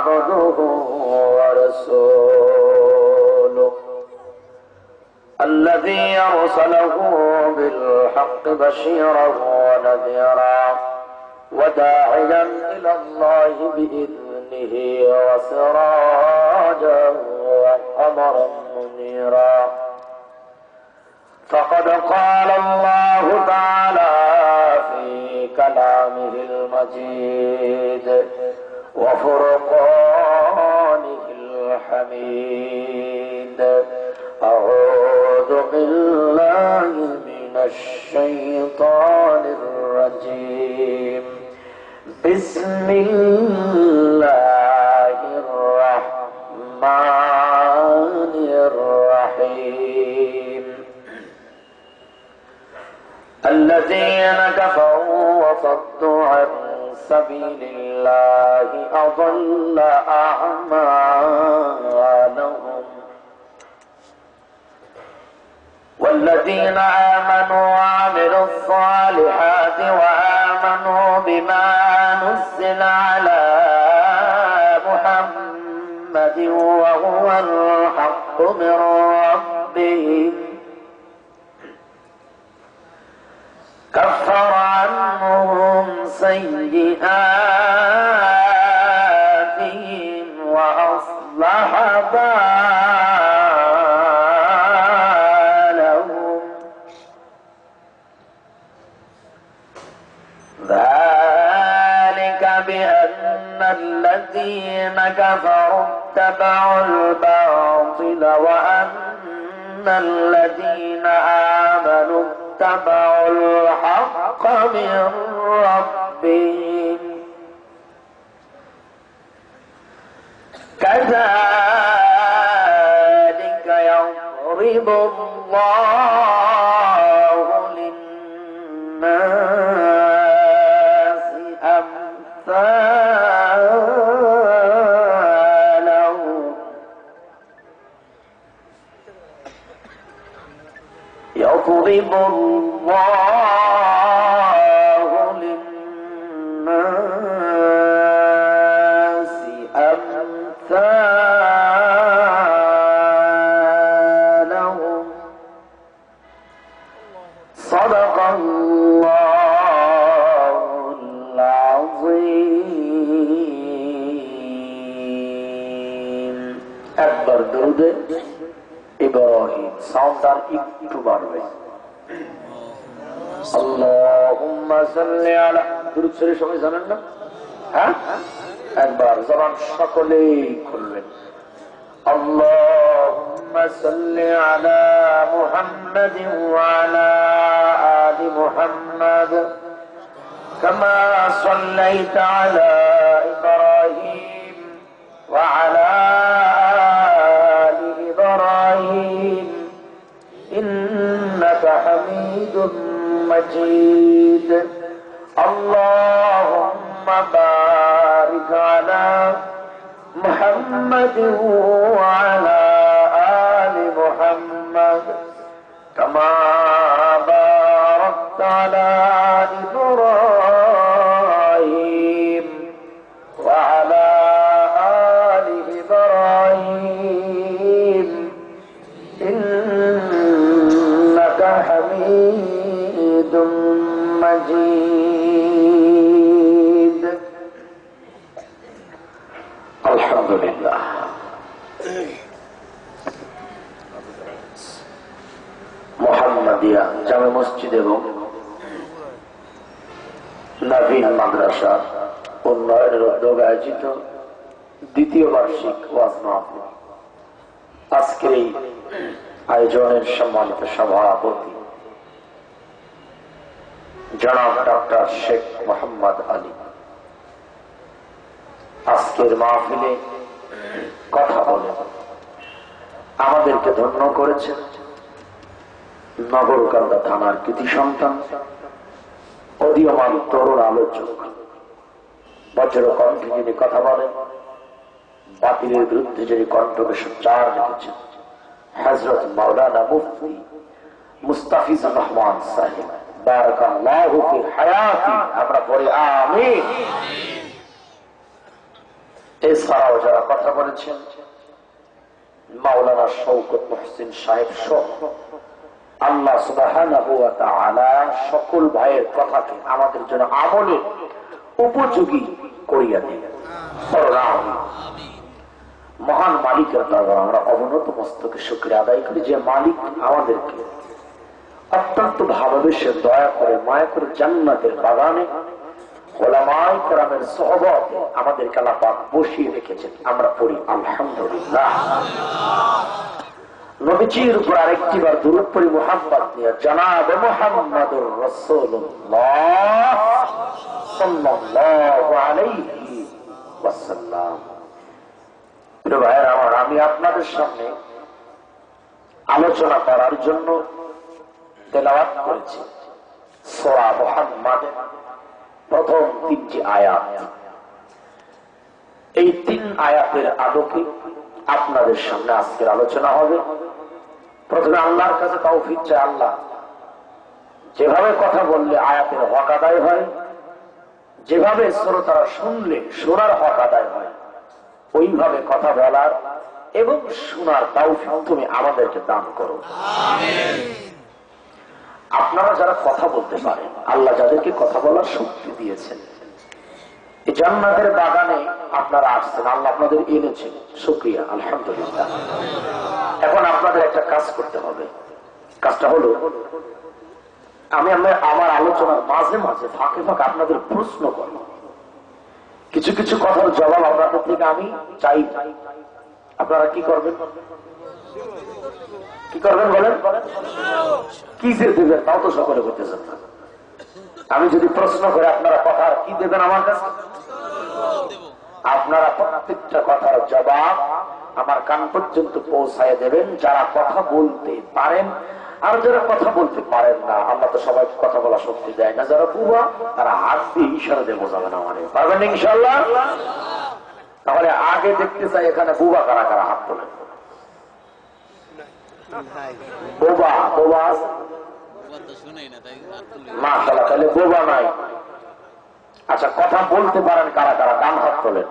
عبده ورسوله الذي أرسله بالحق بشيرا ونذيرا وداعيا إلى الله بإذنه وسراجا وقمرا منيرا. فقد قال الله تعالى في كلامه المجيد وفرقانه الحميد: أعوذ بالله من الشيطان الرجيم. بسم الله الرحمن الرحيم. الذين كفروا وصدوا عن سبيل الله أضل أعمالهم والذين آمنوا وعملوا الصالحات وآمنوا بما نزل على محمد وهو الحق من ربهم كفر عنهم سيئاتهم وأصلح بالهم. ذلك بأن الذين كفروا اتبعوا الباطل وأن الذين آمنوا اتبعوا الحق من ربهم. كذلك يضرب الله للناس أمثالهم يضرب الله للناس أمثالهم. صدق الله العظيم. أكبر درود إبراهيم sounder একটু বাড়বে। আল্লাহুম্মা সাল্লি আলা দুরূদ শরীফ সবাই জানেন না? হ্যাঁ, একবার জবান সকলেই খুলবেন। আল্লাহুম্মা সাল্লি আলা মুহাম্মাদিন ওয়া আলা আলি মুহাম্মাদ কামা সাল্লাইতা আলা ইব্রাহিম ওয়া আলা إنك حميد مجيد. اللهم بارك على محمد وعلى آل محمد كما باركت على إبراهيم وعلى آل إبراهيم إنك حميد مجيد. الحمد لله. মোহাম্মদিয়া জামে মসজিদ এবং নবীন মাদ্রাসা উন্নয়নের উদ্যোগে আয়োজিত দ্বিতীয় বার্ষিক ওয়াজ মাহফিল। আজকের এই আয়োজনের সম্মানিত সভাপতি জনাব ডক্টর শেখ মোহাম্মদ আলী আজকের মাহফিলে কথা বলে আমাদেরকে ধন্য করেছেন। নগরকান্দা থানার কৃতি সন্তান, অদীয়মান তরুণ আলোচক, বজ্র কণ্ঠে যিনি কথা বলেন, বাতিলের বিরুদ্ধে যিনি কণ্ঠকে সোচ্চার রেখেছেন, হযরত মাওলানা মুফতি মুস্তাফিজুর রহমান সাহেব, বারাকাল্লাহু ফি হায়াতি। আমরা পড়ি আমিন। এছাড়াও যারা কথা বলেছেন মাওলানা শওকত মুহসিন সাহেব সহ আল্লাহ সুবহানাহু ওয়া তাআলা সকল ভাইয়ের কথাকে আমাদের জন্য আমলে উপযোগী করিয়া দিন। মহান মালিকের দরবারে আমরা অবনত মস্তকে শুকরিয়া আদায় করি, যে মালিক আমাদেরকে অত্যন্ত ভালোবেসে দয়া করে মায়া করে জান্নাতের বাগানে ওলামায়ে কেরামের সোহবতে আমাদেরকে আল্লাহ পাক বসিয়ে রেখেছেন। আমরা পড়ি আলহামদুলিল্লাহ। নবীজির উপর আরেকটি বার দুরূদ পড়ি মুহাম্মদ নিয়ে, জনাব মুহাম্মদুর রাসূলুল্লাহ সাল্লাল্লাহু আলাইহি ওয়াসাল্লাম। প্রিয় ভাইয়েরা আমার, আমি আপনাদের সামনে আলোচনা করার জন্য তেলাওয়াত করেছি সূরা মুহাম্মদের প্রথম 3টি আয়াত। এই 3 আয়াতের আলোকে আপনাদের সামনে আজকের আলোচনা হবে। প্রথমে আল্লাহর কাছে তৌফিক চাই, আল্লাহ যেভাবে কথা বললে আয়াতের হক আদায় হয়, যেভাবে শ্রোতারা শুনলে শোনার হক আদায় হয়, ওইভাবে কথা বলার এবং শোনার তৌফিক তুমি আমাদেরকে দান করো। আপনারা যারা কথা বলতে পারেন, আল্লাহ যাদেরকে কথা বলার শক্তি দিয়েছেন, এই জান্নাতের বাগানে আপনারা আসছেন, আল্লাহ আপনাদের এনেছেন, শুকরিয়া আলহামদুলিল্লাহ। এখন আপনাদের একটা কাজ করতে হবে। কাজটা হলো, আমি আমার আলোচনার মাঝে মাঝে ফাঁকে ফাঁকে আপনাদের প্রশ্ন করব। কিছু কিছু কথার জবাব আপনাদের থেকে আমি চাই। আপনারা কি করবেন? কি করবেন বলেন? কি যে দেবেন তাও তো সকলে করতেছেন না। আমি যদি প্রশ্ন করে আপনারা কথার কি দেবেন আমার কাছে? আপনারা প্রত্যেকটা কথার জবাব আমার কান পর্যন্ত পৌঁছায় দেবেন, যারা কথা বলতে পারেন। আর যারা কথা বলতে পারেন না, আল্লাহ তো সবাইকে কথা বলা শক্তি দেয় না, যারা বুবা তারা হাত দিয়ে ইশারা দিয়ে বোঝাবেন আমারে, পারবেন ইনশাআল্লাহ? তাহলে আগে দেখতে চাই এখানে বুবা কারা কারা হাত তোলেন। বোবা বোবা মাশাআল্লাহ, তাহলে বোবা নাই। আচ্ছা, কথা বলতে পারেন কারা কারা? ডান হাত তোলেন।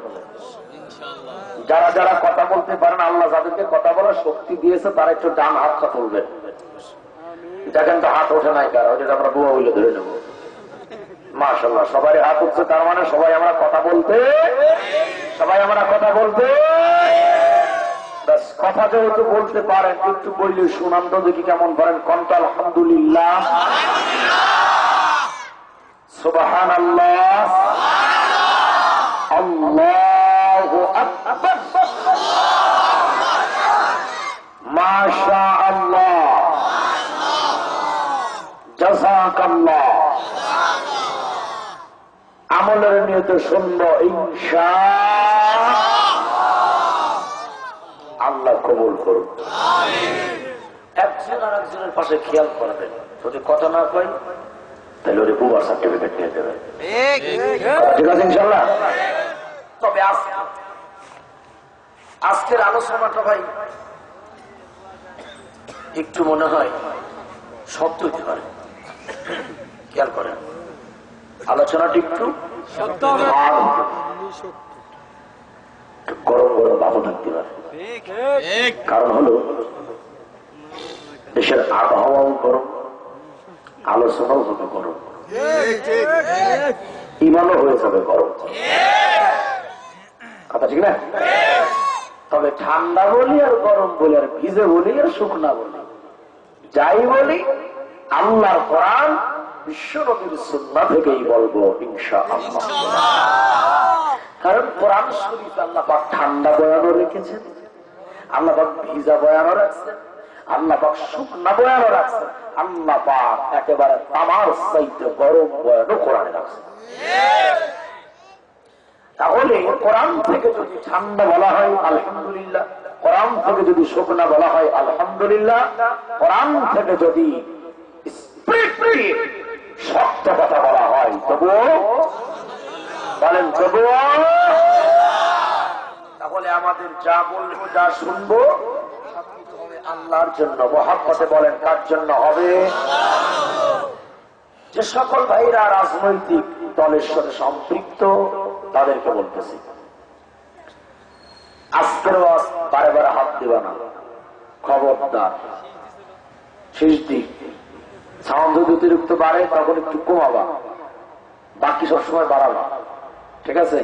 যারা যারা কথা বলতে পারেন, আল্লাহ যাদেরকে কথা বলার শক্তি দিয়েছে, তারা একটু ডান হাতটা তুলবেন। দেখেন তো হাত ওঠে নাই কারো, ওটা আমরা বোবা বলে ধরে নেব। মাশাআল্লাহ, সবাই হাত উঠছে, তার মানে সবাই আমরা কথা বলতে কথা যেহেতু বলতে পারেন, একটু বললে শুনান তো দেখি কেমন পারেন। কন্ত আলহামদুলিল্লাহ, সুবহানাল্লাহ, আল্লাহু আকবার, মাশাআল্লাহ, জাযাকাল্লাহ। আমলের নিয়তে শুনবো ইনশাআল্লাহ, কবুল করুন। একজন আর একজনের পাশে খেয়াল করবেন, যদি কথা না কই তাহলে ওরে বুবার সার্টিফিকেট দিয়ে দেবেন, ঠিক আছে ইনশাআল্লাহ? তবে আজকের আলোচনাটা ভাই একটু মনে হয় শব্দ হতে পারে, খেয়াল করেন। আলোচনাটি একটু গরম গরম ভাবও থাকতে পারে, কারণ হলো দেশের আবহাওয়াও গরম, আলোচনাও হবে গরম, ইমানও হয়ে যাবে গরম, কথা ঠিক না? তবে ঠান্ডা বলি আর গরম বলি আর ভিজে বলি আর শুকনা বলি, যাই বলি আল্লাহর কোরআন বিশ্ব নবীর সুন্নাহ থেকেই বলবো ইনশাআল্লাহ। কারণ কোরআন শরীফে আল্লাহ পাক ঠান্ডা বয়ানও রেখেছেন, আল্লাহ পাক ভিজা বয়ানও রাখছেন, আল্লাহ পাক শুকনা বয়ানও রাখছেন, আল্লাহ পাক একেবারে তামার চাইতে গরম বয়ানও কোরআনে রাখছেন। তাহলে কোরআন থেকে যদি ঠান্ডা বলা হয় আলহামদুলিল্লাহ, কোরআন থেকে যদি শুকনা বলা হয় আলহামদুলিল্লাহ, কোরআন থেকে যদি শক্ত কথা বলা হয় তবুও বলেন, তবুও। তাহলে আমাদের যা বলবো যা শুনবো হবে আল্লাহর জন্য, মহব্বতে বলেন কার জন্য হবে? যে সকল ভাইরা রাজনৈতিক দলের সাথে সম্পৃক্ত তাদেরকে বলতেছি, দিবা না, খবরদার। শেষ দিক সাউন্ড যদি অতিরিক্ত বাড়ে তখন একটু কমাবা, বাকি সবসময় বাড়াবা, ঠিক আছে?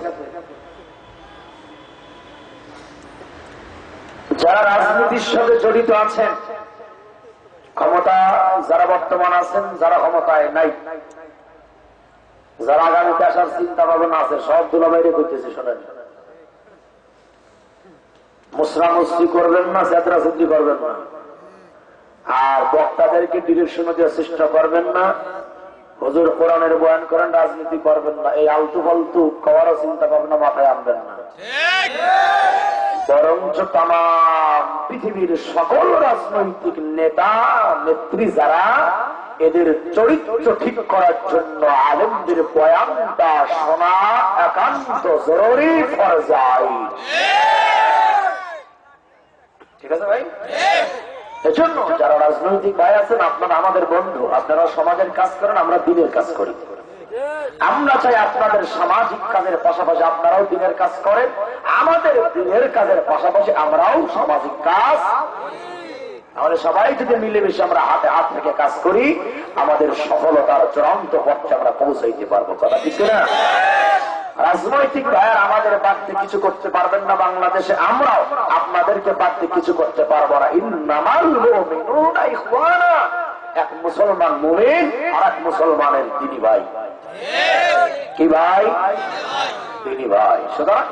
যারা রাজনীতির সাথে জড়িত আছেন, ক্ষমতা যারা বর্তমান আছেন, যারা ক্ষমতায় নাই, যারা আগামীতে আসার চিন্তা ভাবনা আছে, সব দুলা বাইরে করতেছে। শোনেন, মুসরামুসরি করবেন না, চেতরাচুদ্রি করবেন না, আর বক্তাদেরকে ডিরেকশন দেওয়ার চেষ্টা করবেন না। হুজুর কোরআনের বয়ান করেন, রাজনীতি করবেন না, এই আলতু ফালতু খাওয়ারও চিন্তা ভাবনা মাথায় আনবেন না। বরঞ্চ তাম পৃথিবীর সকল রাজনৈতিক নেতা নেত্রী যারা, এদের চরিত্র ঠিক করার জন্য আলেমদের বয়ানটা শোনা একান্ত জরুরি ফরজাই। ঠিক আছে ভাই? এজন্য যারা রাজনৈতিক ভাই আছেন, আপনারা আমাদের বন্ধু, আপনারা সমাজের কাজ করেন, আমরা দিনের কাজ করি। আমরা চাই আপনাদের সামাজিক কাজের পাশাপাশি আপনারাও দিনের কাজ করেন, আমাদের দিনের কাজের পাশাপাশি আমরাও সামাজিক কাজ। আমাদের সবাই যদি মিলেমিশে আমরা হাতে হাত থেকে কাজ করি, আমাদের সফলতার চূড়ান্ত পথে আমরা পৌঁছাইতে পারবো। কথা ঠিক না? রাজনৈতিক ভাইয়ের আমাদের বাড়তে কিছু করতে পারবেন না বাংলাদেশে, আমরাও আপনাদেরকে বাড়তে কিছু করতে পারবো না। ইন্নামাল মুমিনুনা ইখওয়ানা, এক মুসলমান মুমিন আর এক মুসলমানের দিনী ভাই। কি ভাই? দিনী ভাই। সুতরাং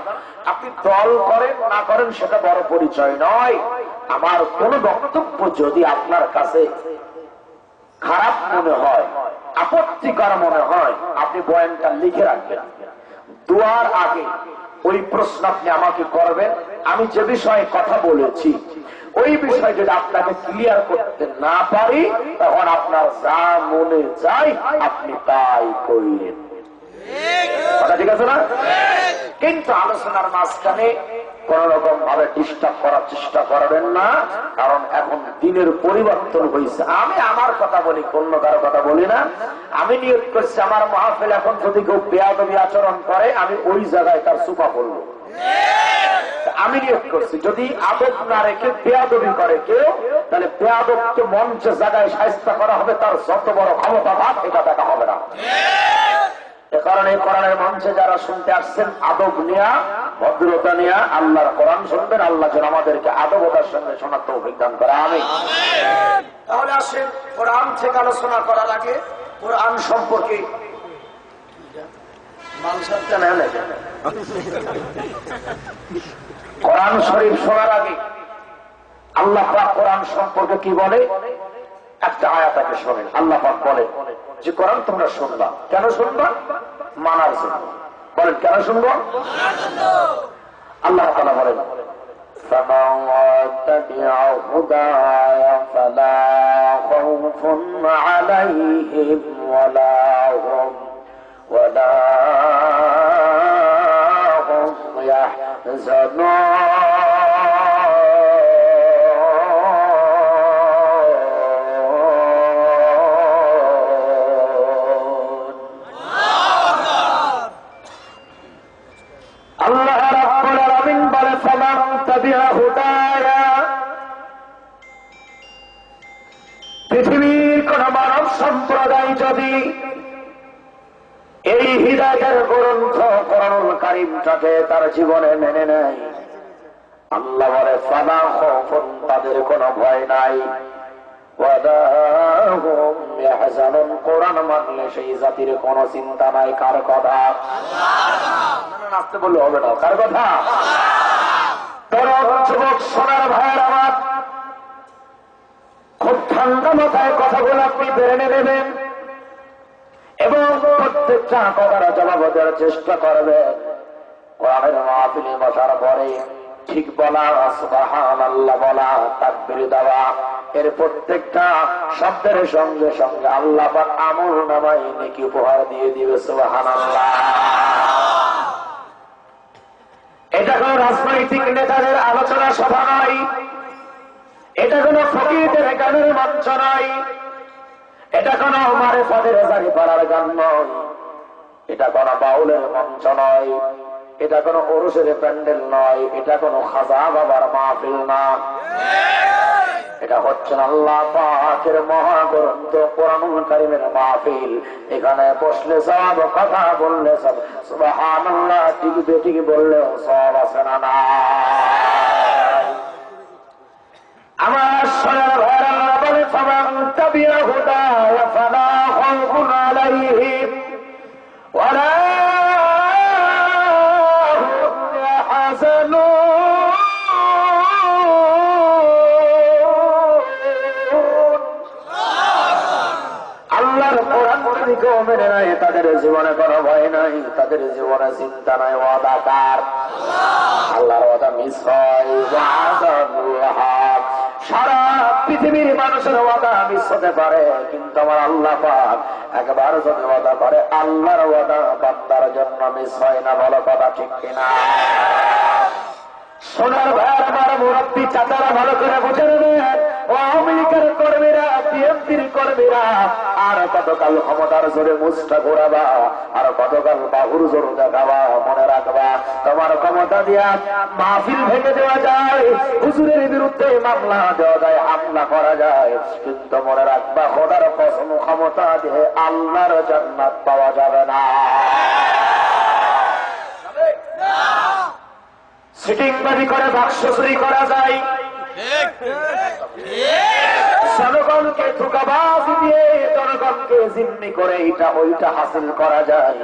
আপনি দল করেন না করেন সেটা বড় পরিচয় নয়। আমার কোন বক্তব্য যদি আপনার কাছে খারাপ মনে হয়, আপত্তিকর মনে হয়, আপনি বয়ানটা লিখে রাখবেন। দুয়ার আগে ওই প্রশ্ন আপনি আমাকে করবেন, আমি যে বিষয়ে কথা বলেছি ওই বিষয় যদি আপনাকে ক্লিয়ার করতে না পারি, তখন আপনার যা মনে চাই আপনি তাই করেন। কথা ঠিক আছে না? কিন্তু আলোচনার মাঝখানে কোন রকম ভাবে ডিস্টার্ব করার চেষ্টা করবেন না, কারণ এখন দিনের পরিবর্তন হয়েছে। আমি আমার কথা বলি, অন্য কারো কথা বলি না। আমি নিয়োগ করছি আমার মাহফিল এখন যদি কেউ বেয়াদবি আচরণ করে, আমি ওই জায়গায় তার সুপা বলবো। আমি নিয়োগ করছি যদি আদব না রেখে বেয়াদবি করে কেউ, তাহলে বেয়াদবকে মঞ্চে জায়গায় শায়েস্তা করা হবে, তার যত বড় ক্ষমতা ভাব এটা দেখা হবে না। এ কারণে কোরআনের মঞ্চে যারা শুনতে আসছেন, আদব নেয়া, ভদ্রতা নেয়া, আল্লাহর কোরআন শুনবেন। আল্লাহ যেন আমাদেরকে আদবতার সঙ্গে শোনার তৌফিক দান করে। আমিন। তাহলে আসেন, কোরআন থেকে আলোচনা করার আগে কোরআন সম্পর্কে কোরআন শরীফ শোনার আগে আল্লাহ পাক কোরআন সম্পর্কে কি বলে একটা আয়াতকে শোনেন। আল্লাহ পাক বলে যে কোরআন তোমরা শুনবা। কেন শুনবা? মানার জন্য। বলেন কেন শুনবো? আল্লাহ তাআলা বলেন فَمَنْ تَبِعَ هُدَايَ فَلَا خَوْفٌ عَلَيْهِمْ وَلَا هُمْ يَحْزَنُونَ। পৃথিবীর কোন মানব সম্প্রদায় যদি এই হিদায়াতের গ্রন্থ কোরআনুল কারীমটাকে তার জীবনে মেনে নেয়, আল্লাহ বলে ফালা খাউফুন, তাদের কোনো ভয় নাই, ওয়ালা হুম ইয়াহজানুন, কোরআন মানলে সেই জাতির কোনো চিন্তা নাই। কার কথা? আল্লাহর। আসতে বললে হবে না। কার কথা? তরুণ যুবক সোনার ভাইয়ের আমার, খুব ঠান্ডা মাথায় কথাগুলো আপনি বেড়ে নেবেন এবং প্রত্যেকটা কথার জবাব দেওয়ার চেষ্টা করবেন। কোরআনের মাহফিলে বসার পরে ঠিক বলা, সুবহানাল্লাহ বলা, তাকবীর দেওয়া, এর প্রত্যেকটা শব্দের সঙ্গে সঙ্গে আল্লাহ পাক আমলনামায় নেকি উপহার দিয়ে দিবে। সুবহানাল্লাহ। এটা কোন রাজনৈতিক নেতাদের আলোচনা সভা নয়, এটা কোন ফকিরদের গানের মঞ্চ নয়, এটা কোন মারেফাতের জারি পাড়ার গান নয়, এটা কোন বাউলের মঞ্চ নয়, এটা কোনো ওরসের প্যান্ডেল নয়, এটা কোনো খাজা বাবার মাহফিল না, এটা হচ্ছে আল্লাহ পাকের মহাগ্রন্থ কোরআনুল কারীমের মাহফিল। এখানে বসলে সব, কথা বললে সব, সুবহানাল্লাহ ঠিক বেঠিক বললেও সব আছে না না। আমার সোনার ভাইরা আল্লাহ বলে ফামান তাবিআ হুদায়া ফালা খাউফুন আলাইহিম ওয়ালা হুম ইয়াহজানুন। আল্লাহর কোরআন কেউ মেনে নাই, তাদের জীবনে কোনো ভয় নাই, তাদের জীবনে চিন্তা নাই। ওয়াদা কার? আল্লাহর ওয়াদা মিস হয়। সারা পৃথিবীর মানুষের ওয়াদা মিস হতে পারে, কিন্তু আমার আল্লাহ পাক একবার যদি ওয়াদা করে, আল্লাহর ওয়াদা বান্দার জন্য মিস হয় না। বলো কথা ঠিক কিনা? সোনার ভাইয়ের আমার মুরব্বী চাচারা ভালো করে বুঝে নেবেন, ও আওয়ামী লীগের কর্মীরা, বিএনপির কর্মীরা, আর কতকাল ক্ষমতার জোরে মুষ্টা ঘোরাবা, আর কতকাল বাহুর জোর দেখাবা। মনে রাখবা, তোমার ক্ষমতা দিয়া মাহফিল ভেঙে দেওয়া যায়, হুজুরের বিরুদ্ধে মামলা দেওয়া যায়, হামলা করা যায়, কিন্তু মনে রাখবা খোদার কসম ক্ষমতা দিয়ে আল্লাহর জান্নাত পাওয়া যাবে না। সিটিংবাজি করে বাক্স চুরি করা যায়, জনগণকে ধোঁকাবাজি দিয়ে জনগণকে জিম্মি করে এটা ওইটা হাসিল করা যায়,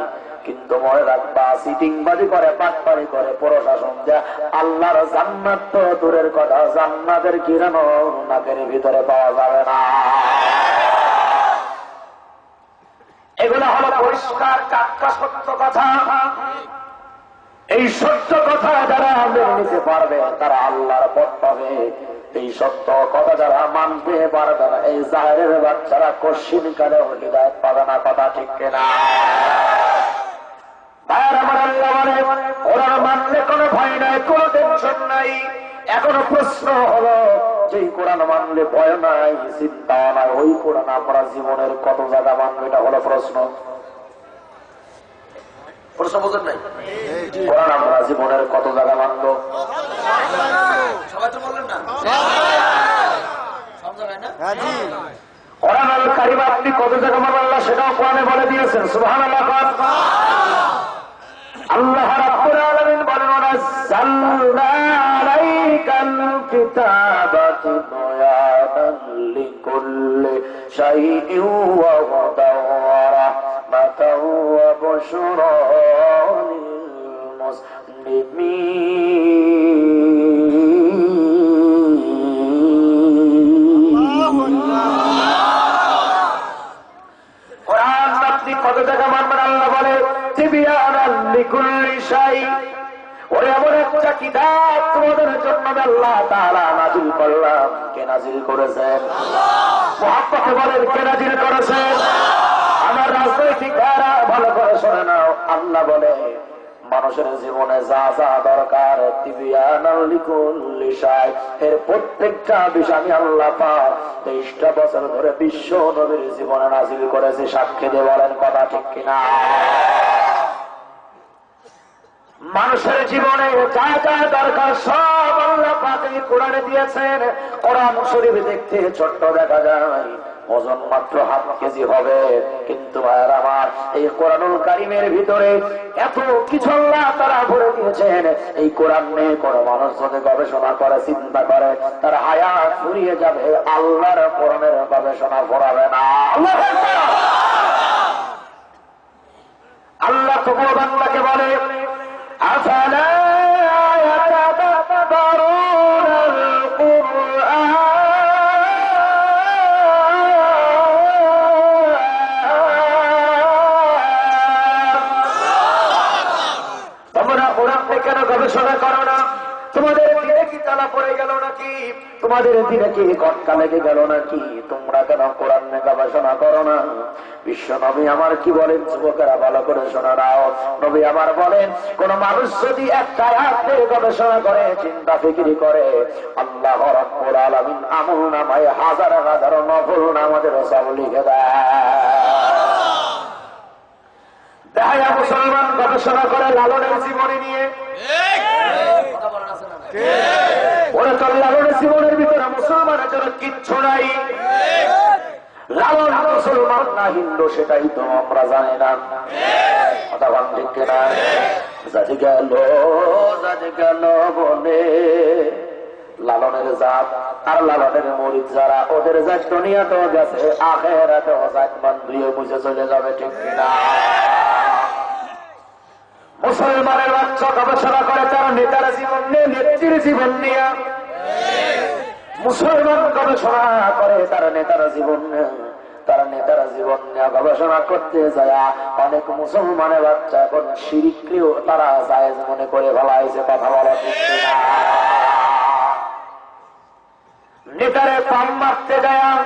কিন্তু মনে রাখবা সিটিংবাজি করে বাটপারি করে প্রশাসন দেয়া আল্লাহর জান্নাত তো দূরের কথা, জান্নাতের কিরণ নাকের ভিতরে পাওয়া যাবে না। এগুলো হলো পরিষ্কার টাটকা সত্য কথা। এই সত্য কথা যারা মেনে নিতে পারবে তারা আল্লাহর পথ পাবে। এই সত্য কথা যারা মানতে পারবে না, এই জাহেরের বাচ্চারা কশিন কালেও হিদায়াত পাবে না। কথা ঠিক কিনা? আমার আল্লাহ বলে, ওরা মানলে কোনো ভয় নাই, কোনো টেনশন নাই। এখনো প্রশ্ন হলো, যেই কোরআন মানলে ভয় নাই, চিন্তা নাই, ওই কোরআন আমরা জীবনের কত জায়গা মানবো? এটা হলো প্রশ্ন। প্রশ্ন বোঝেন নাই? কোরআন আমরা জীবনের কত জায়গা মানবো? সবাই তো বললেন না। কোরআন আল কারীম আপনি কত জায়গা মানবেন আল্লাহ সেটাও কোরআনে বলে দিয়েছেন। সুবহানাল্লাহ। আল্লাহ রাব্বুল আলামিন বলেন, নাযালনা আলাইকাল কিতাবা তিবয়ানান লিকুল্লি শাইইন ওয়া হুদান ওয়া রাহমাতান ওয়া বুশরা লিল মুসলিমিন। কোরআন আপনি কত জায়গা মানবেন? আল্লাহ বলে তিবয়ানান লিকুল্লি শাই, ওরে এমন একটা কিতাব তোমাদের জন্য আল্লাহ তাআলা নাযিল করলাম। কে নাযিল করেছেন? মুহাম্মদ বলেন, কে নাযিল করেছেন? আমার রাজনৈতিক ভাইরা ভালো করে শুনে নাও, আল্লাহ বলে মানুষের জীবনে যা যা দরকার তিবয়ানান লিকুল্লি শাই, এর প্রত্যেকটা বিষয় আমি আল্লাহ পাক 23টা বছর ধরে বিশ্ব নবীর জীবনে নাযিল করেছি। সাক্ষী দিয়ে বলেন কথা ঠিক কিনা? মানুষের জীবনে যা যা দরকার সব আল্লাহ পাক এই কোরআনে দিয়েছেন। কোরআন শরীফ দেখতে ছোট্ট দেখা যায়, ওজন মাত্র হাফ কেজি হবে, কিন্তু ভাইয়ার আমার এই কোরআনুল কারীমের ভিতরে এত কিছু আল্লাহ তারা ভরে দিয়েছেন। এই কোরআন নিয়ে কোনো মানুষ যদি গবেষণা করে, চিন্তা করে, তার হায়াত ফুরিয়ে যাবে, আল্লাহর কোরআনের গবেষণা করাবে না। আল্লাহ তবুও বান্দাকে বলে, আফালা ইয়াতাদাব্বারুনাল কুরআন, তোমরা কোরআনকে কেন গবেষণা করো না? তোমাদের দিনে কি তালা পড়ে গেল নাকি? তোমাদের দিনে কি কটকা লেগে গেল নাকি? তোমরা কেন কোরআন নিয়ে গবেষণা করো না? বিশ্ব নবী আমার কি বলেন? যুবকেরা ভালো করে শোনা নাও। নবী আমার বলেন, কোন মানুষ যদি একটা আয়াত নিয়ে গবেষণা করে, চিন্তা ফিকিরি করে, আল্লাহ রাব্বুল আলামিন আমল নামায় হাজার হাজার নফল নামাজের সওয়াব লিখে দেয়। দেখা মুসলমান গবেষণা করে লালনের জীবনী নিয়ে, ওরা তো লালনের জীবনের ভিতরে মুসলমানের জন্য কিচ্ছু নাই। লালন মুসলমান না হিন্দু সেটাই তো আমরা জানি না, কথা বল ঠিক কিনা? জাতি গেল বলে লালনের জাত আর লালনের মরিদ যারা, ওদের জাত দুনিয়াতেও গেছে, আখেরাতেও জাত মান ধুয়ে বুঝে চলে যাবে, ঠিক কিনা? মুসলমানের বাচ্চা গবেষণা করে তার নেতার জীবন নিয়ে, নেত্রীর জীবন নিয়ে। মুসলমান গবেষণা করে তার নেতার জীবন নিয়ে, তার নেতার জীবন নিয়ে গবেষণা করতে যায় অনেক মুসলমানের বাচ্চা এখন শিরককেও তারা জায়েজ মনে করে ফেলাইছে, কথা বলা ঠিক না? নেতারে পাম মারতে যায়,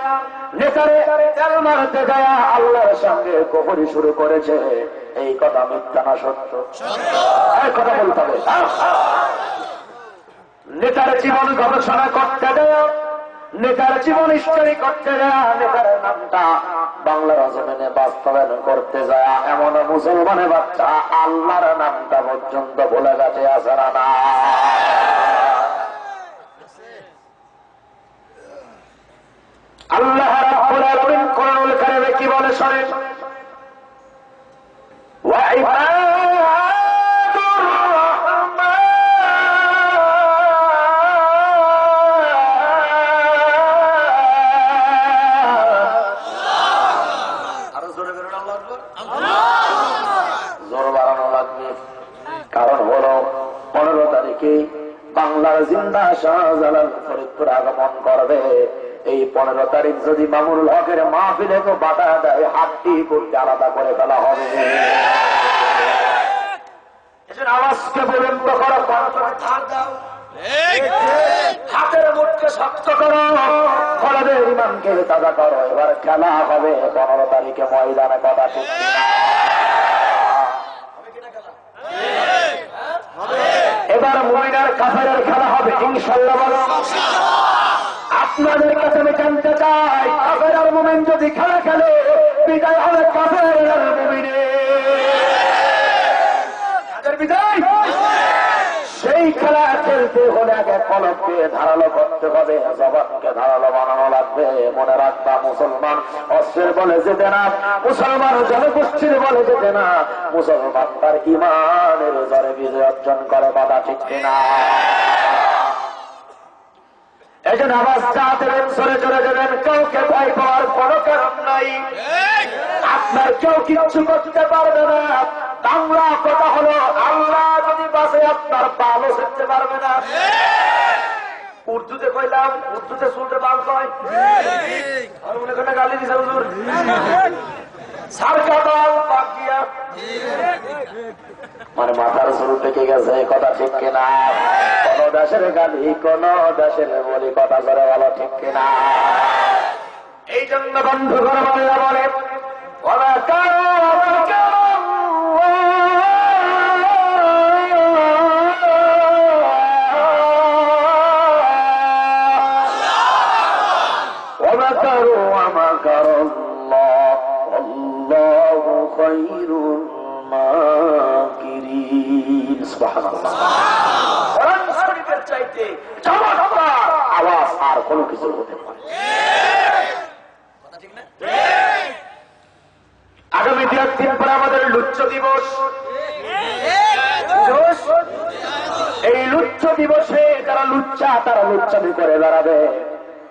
নেতারে তেল মারতে যায় আল্লাহর সঙ্গে কবরি শুরু করেছে। এই কথা মিথ্যা না সত্য? কথা বলতে হবে। নেতার জীবন গবেষণা করতে দেয়, নেতার জীবন স্টাডি করতে যায়, নেতার নামটা বাংলার জমিনে বাস্তবায়ন করতে যায় এমন মুসলমানের বাচ্চা আল্লাহর নামটা পর্যন্ত বলে গেছে, আছে না? আল্লাহ রাব্বুল আলামিন কোরআনুল কারীমে কি বলে শোনেন? ওয়া ইবাদুর রহমান আরো জোরে বলুন আল্লাহু আকবার। জোর বাড়ানো লাগবে, কারণ হলো 15 তারিখে বাংলার জিন্দা শাহজালাল ফরিদপুর আগমন করবে। এই 15 তারিখ যদি মামুনুল হকের মাহফিলে তো বাধা দেয়, হাতটি করতে আলাদা করে ফেলা হবে। আওয়াজকে বুলন্দ করো, হাতের মুখকে শক্ত করো, কলবের ইমানকে তাজা করো। এবার খেলা হবে 15 তারিখে ময়দানে, কথা ঠিক না? এবার মুমিনার কাফেরের খেলা হবে ইনশাআল্লাহ। বলো আপনাদের কাছে আমি জানতে চাই, কাফের আর মুমিন যদি খেলা খেলে বিদায় হবে কাফের আর মুমিনের বিদায়। সেই খেলা খেলতে হলে আগে কলমকে ধারালো করতে হবে, জবানকে ধারালো বানানো লাগবে। মনে রাখবা, মুসলমান অস্ত্রের বলে যেতে না, মুসলমান জনগোষ্ঠীর বলে যেতে না, মুসলমান তার ইমানের জোরে বিজয় অর্জন করে, কথা ঠিক কিনা? এই জন্য আওয়াজ যা দেবেন সরে চলে যাবেন, কাউকে ভয় পাওয়ার কোনো কারণ নাই। আপনার কেউ কিচ্ছু করতে পারবে না। বাংলা কথা হলো, আল্লাহ যদি বাসে আপনার পালও শিখতে পারবে না। উর্দুতে কইলাম, উর্দুতে শুনতে পাল কয়, আর মনে করে গালি দিছে হুজুর, সারকা বাল পাক গিয়া, মানে মাথার শুরু থেকে গেছে, কথা ঠিক কিনা? কোন দেশের গালি, কোন দেশের বলি, কথা করে বলো ঠিক কিনা? এই জন্য বন্ধু করে বলে বলে চাইতে আওয়াজ আর কোনো কিছু হতে পারে। আগামী 2 দিন পরে আমাদের লুচ্চ দিবস। এই লুচ্চ দিবসে যারা লুচ্চা, তারা লুচ্চামি করে বেড়াবে,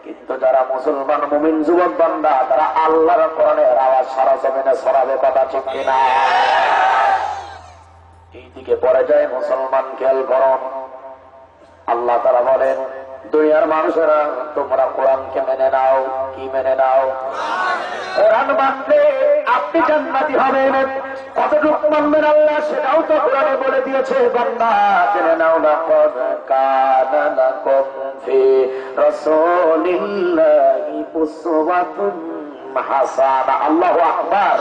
কিন্তু যারা মুসলমান মুমিন যুবক বান্দা, তারা আল্লাহর কোরআনের আওয়াজ সারা জমিনে ছড়াবে, কথা ঠিক কিনা? এইদিকে পরে যায় মুসলমান, খেয়াল করো। আল্লাহ তাআলা বলেন, দুনিয়ার মানুষেরা তোমরা কোরআনকে মেনে নাও। কি মেনে নাও? কোরআন মানলে আপনি জান্নাতি হবেন। কতটুকু মানবেন আল্লাহ সেটাও তো কোরআনে বলে দিয়েছে। বান্দা জেনে নাও, লাকাদ কানা লাকুম ফি রাসূলিল্লাহি উসওয়াতুন হাসানা। আল্লাহু আকবার।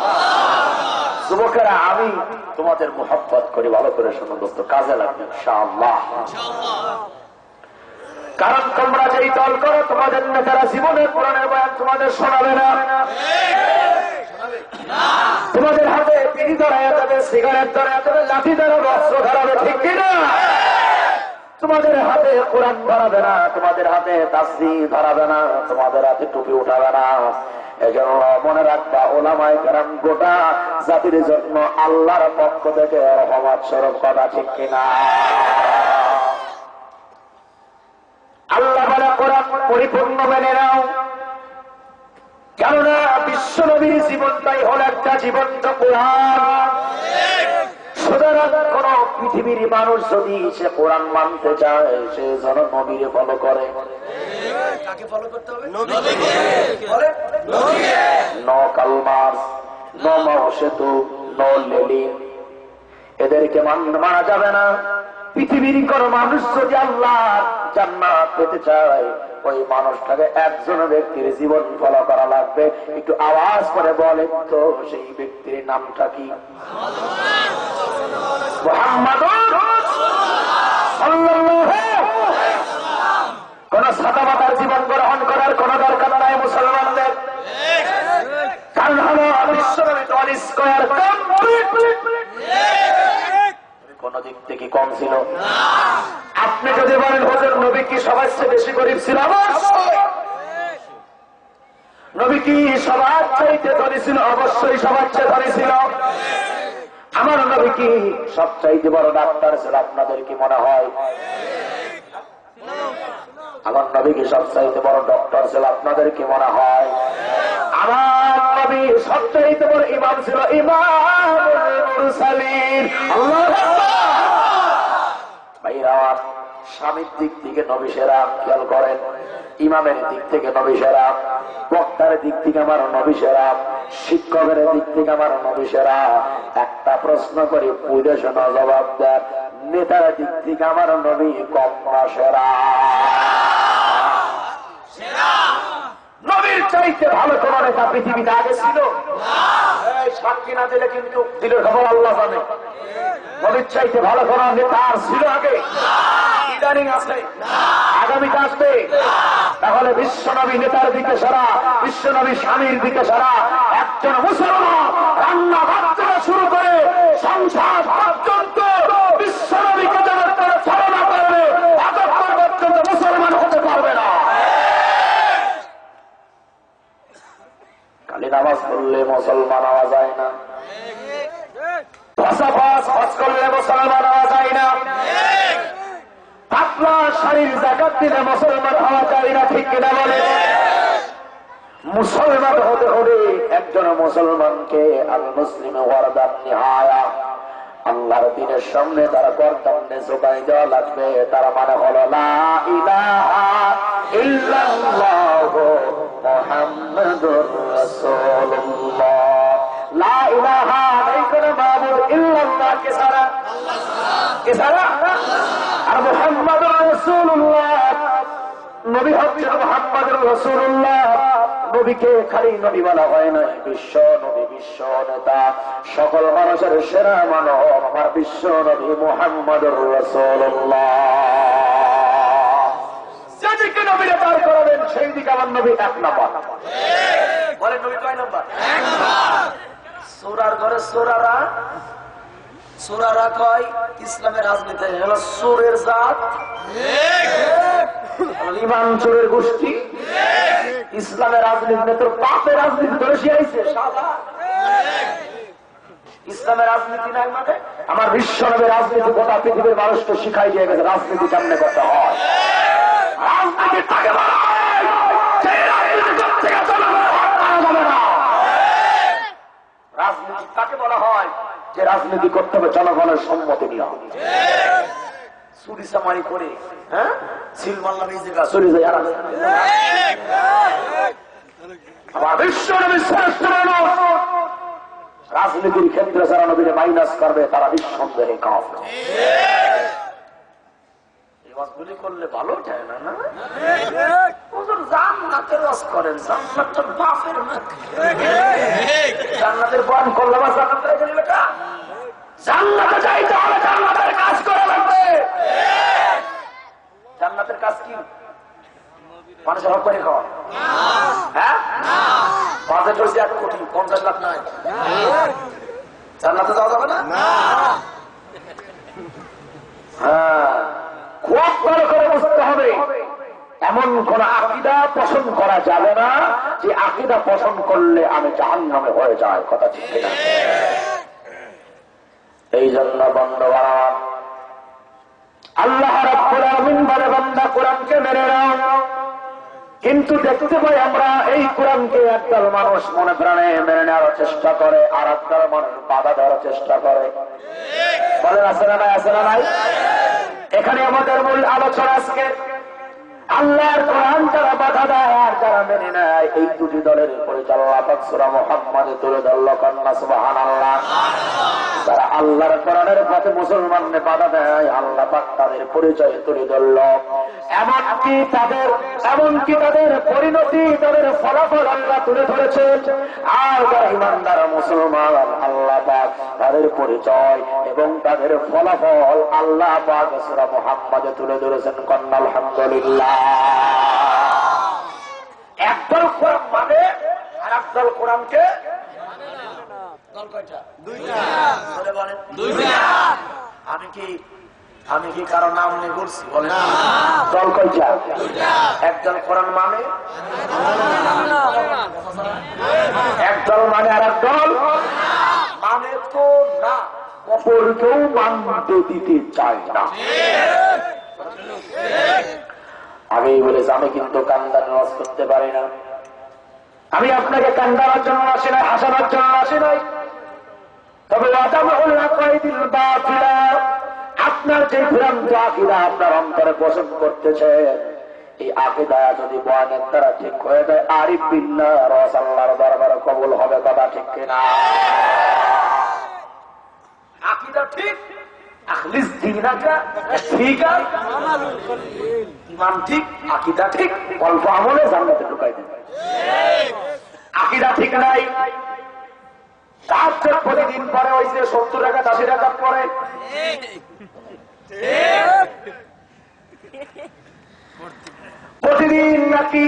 যুবকেরা, আমি তোমাদের মুহাব্বত করি, ভালো করে শোনো দোস্ত, কাজে লাগবে ইনশাআল্লাহ। কারণ তোমরা যেই দল করো, তোমাদের নেতারা জীবনের কোরআনের বয়ান তোমাদের শোনাবে না। তোমাদের হাতে বিড়ি ধরাইয়া যাবে, সিগারেট ধরাইয়া যাবে, লাঠি ধরাবে, অস্ত্র ধরাবে, ঠিক কিনা? তোমাদের হাতে কোরআন ধরাবে না, তোমাদের হাতে তাসবিহ ধরাবে না, তোমাদের হাতে টুপি উঠাবে না। এজন্য মনে রাখবা, ওলামায়ে কেরাম গোটা জাতির জন্য আল্লাহর পক্ষ থেকে রহমত স্বরূপ, কথা ঠিক কিনা? আল্লাহ বলে কোরআন পরিপূর্ণ মেনে নাও, কেননা বিশ্ব নবীর জীবনটাই হল একটা জীবন্ত কোরআন। সুতরাং কোন পৃথিবীর মানুষ যদি সে কোরআন মানতে চায়, সে যেন নবীর ফলো করে। কাকে ফলো করতে হবে? নো কালমার্স, নো মাও সেতু, নো লেলিন, এদেরকে মানা যাবে না। পৃথিবীর কোন মানুষ যদি আল্লাহ জান্নাত পেতে চায়, ওই মানুষটাকে একজন ব্যক্তির জীবন ফলো করা লাগবে। একটু আওয়াজ করে বলেন তো, সেই ব্যক্তির নামটা কি? মুহাম্মাদুর সাল্লাল্লাহু আলাইহি ওয়াসাল্লাম। কোন সাদামাতার জীবন গ্রহণ করার কোন দরকার নাই মুসলমানদের। কারণ হলো বিশ্বনবী ওয়ান স্কয়ার কমপ্লিট। কোন দিক থেকে কম ছিল? আপনি যদি বলেন হুজুর নবী কি সবার চেয়ে বেশি গরিব ছিল? অবশ্যই। নবী কি সবার চাইতে ধনী ছিল? অবশ্যই সবার চেয়ে ধনী ছিল। আমার নবী কি সবচাইতে বড় ডাক্তার ছিল? আপনাদের কি মনে হয়? আমার নবী কি সবচাইতে বড় ডক্টর ছিল? আপনাদের কি মনে হয়? আমার নবী সবচাইতে বড় ইমাম ছিল, ইমামুল মুরসালিন। আল্লাহু আকবার। ভাইরা, স্বামীর দিক থেকে নবী সেরা, খেয়াল করেন। ইমামের দিক থেকে নবী সেরা, বক্তার দিক থেকে আমার নবী সেরা, শিক্ষকের দিক থেকে আমার নবী সেরা। একটা প্রশ্ন করি, বুঝে শোনা জবাব দেন, নেতার দিক থেকে আমার নবী কম না সেরা? নবীর চাইতে ভালো কোন নেতা পৃথিবীতে আগে ছিল? সাক্ষী না দিলে কিন্তু দিলের খবর আল্লাহ জানে। নবীর চাইতে ভালো কোন নেতা আর ছিল আগে? ইদানিং আছে, আগামীতে আসবে। তাহলে বিশ্বনবী নেতার দিকে সারা, বিশ্বনবী স্বামীর দিকে সারা। একজন মুসলমান রান্না ভাত থেকে শুরু করে সংসার পর্যন্ত বিশ্বনবীকে জগৎ করে ছলনা করবে, এতক্ষণ পর্যন্ত মুসলমান হতে পারবে না। খালি নামাজ পড়লে মুসলমান হওয়া যায় না, হজ করলে মুসলমান হওয়া যায় না, পাতলা শাড়ির জাকাত দিলে মুসলমান হওয়া যায় না, ঠিক কিনা বলে? মুসলমান হতে হলে একজন মুসলমানকে আল মুসলিম ওয়ারদান নিহায়া, আল্লাহর দ্বীনের সামনে তার গর্দানে ঝুঁকাই দেওয়া লাগবে। তার মানে হলো লা ইলাহা ইল্লাল্লাহু মুহাম্মাদুর রাসূলুল্লাহ। লা ইলাহা, নেই কোনো মাবুদ ইল্লাল্লাহ কে ছাড়া, কে ছাড়া? আর মুহাম্মাদুর রাসূলুল্লাহ, নবী হচ্ছেন মুহাম্মাদুর রাসূলুল্লাহ। নবীকে খালি নবী বলা হয় না, বিশ্ব নবী, বিশ্ব নেতা, সকল মানুষের সেরা মানব আমার বিশ্ব নবী মুহাম্মাদুর রাসূলুল্লাহ। যেদিকে নবীরা পার করাবেন সেই দিকে আমার নবী এক নম্বর। বলেন নবী কয় নম্বর? এক নম্বর। সূরার ঘরে সূরারা, সূরারা কয় ইসলামের রাজনীতি হলো সুরের জাত, ইমান চোরের গোষ্ঠী। ইসলামের রাজনীতি তোর পাপের রাজনীতি ধরে শিয়াইছে সাদা। ইসলামের রাজনীতি নাই মানে আমার বিশ্ব নবীর রাজনীতি গোটা পৃথিবীর মানুষকে শিখাই দিয়ে গেছে রাজনীতি কেমনে করতে হয়। রাজনীতি তাকে বলা হয় যে রাজনীতি করতে গেছে না। রাজনীতি তাকে বলা হয় যে রাজনীতি করতে হবে জনগণের সম্মতি নিয়ে। চুরি চামারি করে, হ্যাঁ, সিল মারলাম এই জায়গা চলে যায়। আমার বিশ্ব নবী শ্রেষ্ঠ মানুষ। রাজনীতির ক্ষেত্রে যারা নবীকে মাইনাস করবে তারা নিঃসন্দেহে কাফের। ওয়াজগুলি করলে ভালো যায় না, না হুজুর জান্নাতের ওয়াজ করেন, জান্নাত তো বাপের নাকি? জান্নাতের বয়ান করলে বা জান্নাতের গেলে বেটা জান্নাতে যাইতে হলে জান্নাতের কাজ করা লাগবে। জান্নাতের কাজ কি? মানুষের হক করে খাওয়া, হ্যাঁ? বাজেট হয়েছে 1 কোটি 50 লাখ নাই, জান্নাতে যাওয়া যাবে না? হ্যাঁ, খুব ভালো করে বুঝতে হবে, এমন কোন আকীদা পোষণ করা যাবে না যে আকীদা পোষণ করলে আমি জাহান্নামে হয়ে যায়। কথা ঠিক কিনা? এই জন্য বন্ধুরা, আল্লাহ রাব্বুল আলামিন বলে বান্দা কোরআনকে মেনে নাও, কিন্তু দেখতে পাই আমরা এই কোরআনকে একদল মানুষ মনে প্রাণে মেনে নেওয়ার চেষ্টা করে, আর একদল মানুষ বাধা দেওয়ার চেষ্টা করে। বলেন আছে না নাই? আছে না নাই? এখানে আমাদের মূল আলোচনা আজকে আল্লাহর কোরআন যারা বাধা দেয় আর যারা মেনে নেয়, এই দুটি দলের পরিচালনা পাক সূরা মুহাম্মাদে তুলে ধরল। কন্যা সুবহানাল্লাহ। যারা আল্লাহর কোরআনের পথে মুসলমানদের বাধা দেয়, আল্লাহ পাক তাদের পরিচয় তুলে ধরল। এমনকি তাদের পরিণতি, তাদের ফলাফল আল্লাহ তুলে ধরেছেন। আর যারা ইমানদার মুসলমান, আল্লাহ পাক তাদের পরিচয় এবং তাদের ফলাফল আল্লাহ পাক সূরা মুহাম্মাদে তুলে ধরেছেন। কন্যা আলহামদুলিল্লাহ। একদল কোরআন মানে আর একদল কোরআনকে দল কয়টা? দুইটা। আমি কি কারো নাম নিয়ে বলছি? বলেন দল কয়টা? একদল কোরআন মানে, একদল মানে আর একদল মানে তো না, অপরকেও মানতে দিতে চায় না। আগেই বলেছে আমি কিন্তু কান্দার নামাজ করতে পারি না। আমি আপনাকে কান্দানোর জন্য আসি নাই, হাসানোর জন্য আসি নাই। তবে আপনার যে ভ্রান্ত আকীদা আপনার অন্তরে পোষণ করতেছে, এই আকীদা যদি বয়ানের দ্বারা ঠিক হয়ে যায়, আরিফ বিল্লাহ রস আল্লাহর দরবারে কবুল হবে। কথা ঠিক কিনা? আকীদা ঠিক, আখলিস দীনাকা ফিকা, ঈমান ঠিক, আকীদা ঠিক, অল্প আমলে জান্নাতে ঢুকাই দেবে। আকীদা ঠিক নাই, তাহাজ্জুদ প্রতিদিন পরে ওই যে 70 রাকাত 80 রাকাত পরে, প্রতিদিন নাকি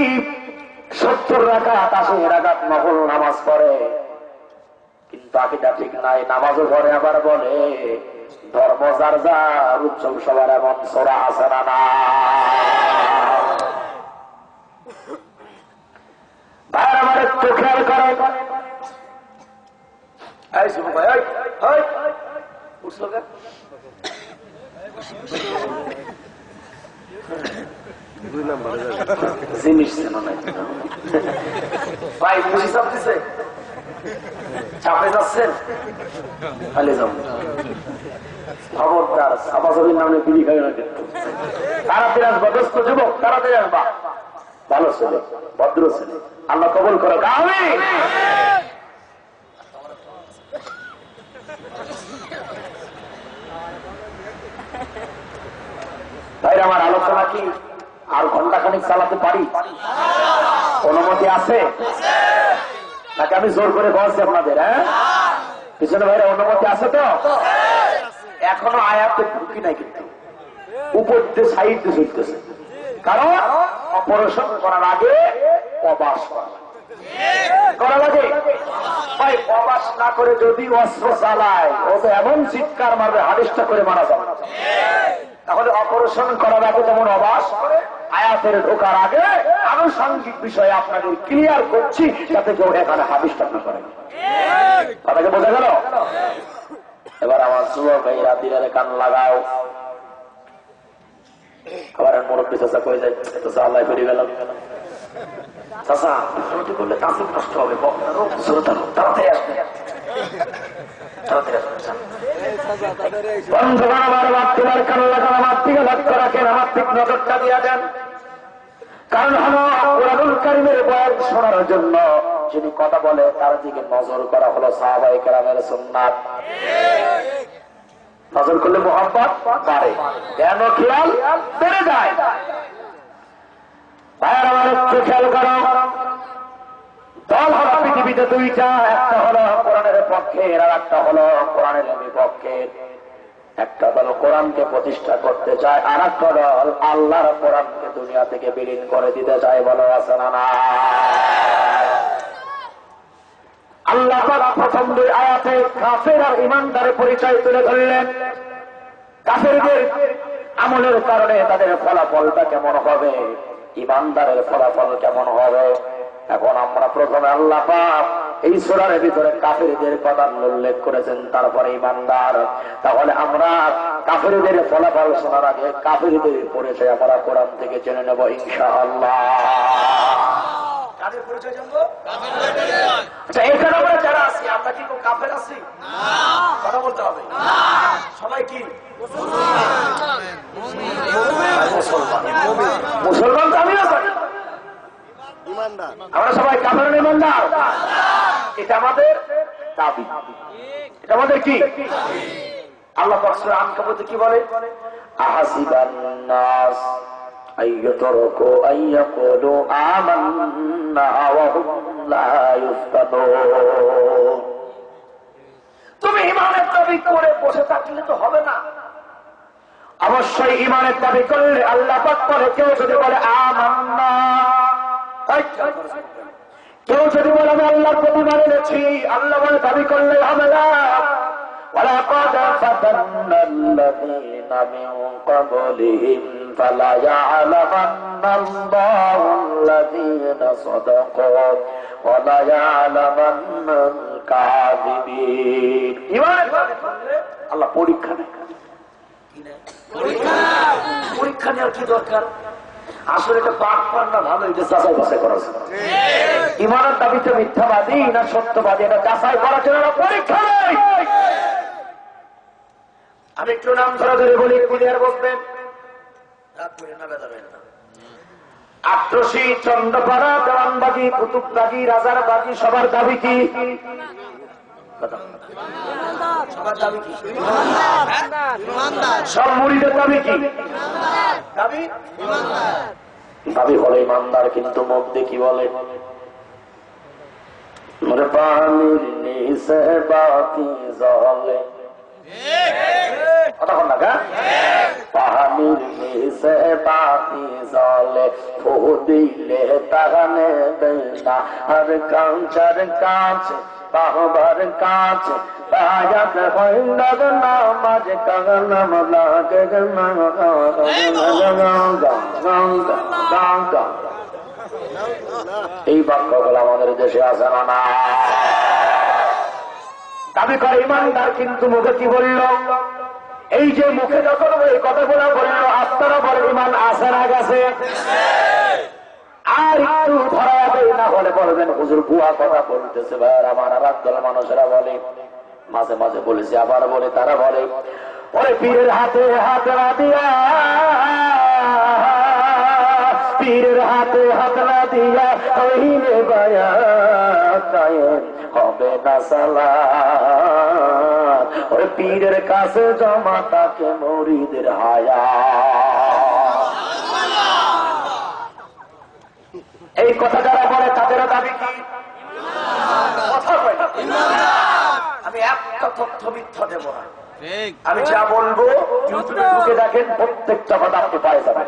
70 রাকাত 80 রাকাত নফল নামাজ পড়ে, কিন্তু আকীদা ঠিক নাই। নামাজও পড়ে, আবার বলে ধর্ম যার যার, উৎসব সবার এমন সোরা আছে না না? ভাই আমার একটু খেয়াল করে, জিনিস ভাই খুশি চাপ দিছে, চাপে যাচ্ছেন, খালি যাও খবরদার। সাবাজবির নামে বিড়ি খাই না কিন্তু। তাড়াতাড়ি আসবা দোস্ত যুবক, তাড়াতাড়ি আসবা। ভালো ছেলে, ভদ্র ছেলে, আল্লাহ কবুল করো। আমিন। ভাই আমার আলোচনা কি আর ঘন্টাখানিক চালাতে পারি? অনুমতি আছে নাকি আমি জোর করে বলছি আপনাদের? হ্যাঁ পিছনে ভাইরা অনুমতি আছে তো? এখনো আয়াতে ঢুকি নাই, কিন্তু উপর দিয়ে সাইড দিয়ে চলতেছে। কারণ অপারেশন করার আগে প্রবাস করা লাগে। ভাই প্রবাস না করে যদি অস্ত্র চালায়, ও তো এমন চিৎকার মারবে হাদিসটা করে মারা যাবে। তাহলে অপারেশন করার আগে যেমন অবাস করে, আয়াতের ঢোকার আগে আনুষঙ্গিক বিষয়ে আপনাদের ক্লিয়ার করছি, যাতে কেউ এখানে হাদিসটা না করে। কথাকে বোঝা গেল? এবার আমার যুবক ভাইরা দিলে কান লাগাও। আবার মুরব্বী চাচা কয়ে যায়, চাচা আল্লাহ ফিরে গেল। চাচা শুরুতে করলে তাসিম নষ্ট হবে, তাড়াতাড়ি আসবে, তাড়াতাড়ি আসবে। বন্ধুগণ আমার তোমার কান লাগান, আমার দিকে লক্ষ্য রাখেন, আমার দিক নজরটা দিয়া দেন। কারণ হলো কুরআনুল কারীমের বয়ান শোনার জন্য যিনি কথা বলে তার দিকে নজর করা হলো সাহাবায়ে কেরামের সুন্নাত। নজর করলে মুহাব্বত বাড়ে, জ্ঞান ও খেয়াল বেড়ে যায়। ভাইয়ের আমার একটু খেয়াল করো, দল হলো পৃথিবীতে দুইটা, একটা হলো কোরআনের পক্ষে, আর একটা হলো কোরআনের বিপক্ষে। একটা দল কোরআনকে প্রতিষ্ঠা করতে চায়, আর একটা দল আল্লাহর কোরআনকে দুনিয়া থেকে বিলীন করে দিতে চায়। বলো আছে না না? আল্লাহ পাক প্রথম 2 আয়াতে কাফের আর ঈমানদারের পরিচয় তুলে ধরলেন। কাফেরদের আমলের কারণে তাদের ফলাফলটা কেমন হবে, ঈমানদারের ফলাফল কেমন হবে। এখন আমরা প্রথমে আল্লাহ পাক এই সূরার ভিতরে কাফেরদের কথা উল্লেখ করেছেন, তারপরে ঈমানদার। তাহলে আমরা কাফেরদের ফলাফল শোনার আগে কাফেরদের পরিচয় আমরা কোরআন থেকে জেনে নেব ইনশাআল্লাহ। কাদের পরিচয় জানবো? আচ্ছা, এখানে আমরা যারা আছি আমরা কি কোনো কাফের আছি? কথা বলতে হবে। সবাই কি মুসলমান? তো আমিও জানি আমরা সবাই কাফের না ঈমানদার? এটা আমাদের দাবি, এটা আমাদের কি? আল্লাহ পাক সূরা আনকাবুতে কি বলে? আহাসিবান নাস আইয়াতরাকু আইয়াকুলু আমান্না ওয়া হুম লা ইফতানুন। তুমি ঈমানের দাবি করে বসে থাকলে তো হবে না, অবশ্যই ঈমানের দাবি করলে আল্লাহ পাক বলে কেউ যদি বলে আমান্না, কেউ যদি বলে আমি আল্লাহর প্রতি ঈমান এনেছি, আল্লাহ বলে দাবি করলে হবে না। ওয়ালাকাদ ফাতান্না আল্লাযীনা মিন ক্বাবলিহিম ফালায়া'লামান্না আল্লাহু আল্লাযীনা সাদাকু ওয়া লায়া'লামান্নাল কাযিবিন। ঈমানের দাবি করলে আল্লাহ পরীক্ষা নেয়। পরীক্ষা নেওয়ার কি দরকার? আসলে এটা পাঠ পান না ভালো, এটা যাচাই বাছাই করা উচিত। ঈমানের দাবিতে মিথ্যাবাদী না সত্যবাদী এটা যাচাই করার জন্য পরীক্ষা নেই। আমি একটু নাম ধরে ধরে বলি, ক্লিয়ার বলবেন, রাত করে না বেদাবেন না। আট্রসি, চন্দ্রপাড়া, দেওয়ানবাগি, কুতুববাগি, রাজারবাগি সবার দাবি কি? সবার দাবি কি? সব মুরিদের দাবি কি? দাবি দাবি বলে ঈমানদার, কিন্তু মুখ দিয়ে কি বলে? পানির নিচে বাতি জ্বলে, কথা বল না গা? পানির নিচে বাতি জ্বলে, ফু দিলে তাগানে দেয় না। আর কাঁচার কাছে বাহবার কাছে বায়াত হইল নামাজ কাগলাম লাগে এই বাক্যগুলো আমাদের দেশে আছে না? দাবি করে ঈমানদার, কিন্তু মুখে কি বলল? এই যে মুখে যখন এই কথাগুলো বলল, আস্তারা বলে ঈমান আছে না গেছে? আর একটু ধরা দেয় না হলে বলবেন হুজুর ভুয়া কথা বলতেছে। ভাই আমার আর একদল মানুষেরা বলে, মাঝে মাঝে বলেছি আবার বলে, তারা বলে ওরে পীরের হাতে হাত না দিয়া, পীরের হাতে হাত না দিয়া হইলে বায়াত হবে না সালাত। ওরে পীরের কাছে জমা থাকে মুরিদের হায়াত। এই কথা যারা বলে তাদেরও দাবি কি? আমি একটা তথ্য মিথ্যা দেব না, আমি যা বলবো ইউটিউবে ঢুকে দেখেন, প্রত্যেকটা কথা আপনি পায়ে যাবেন।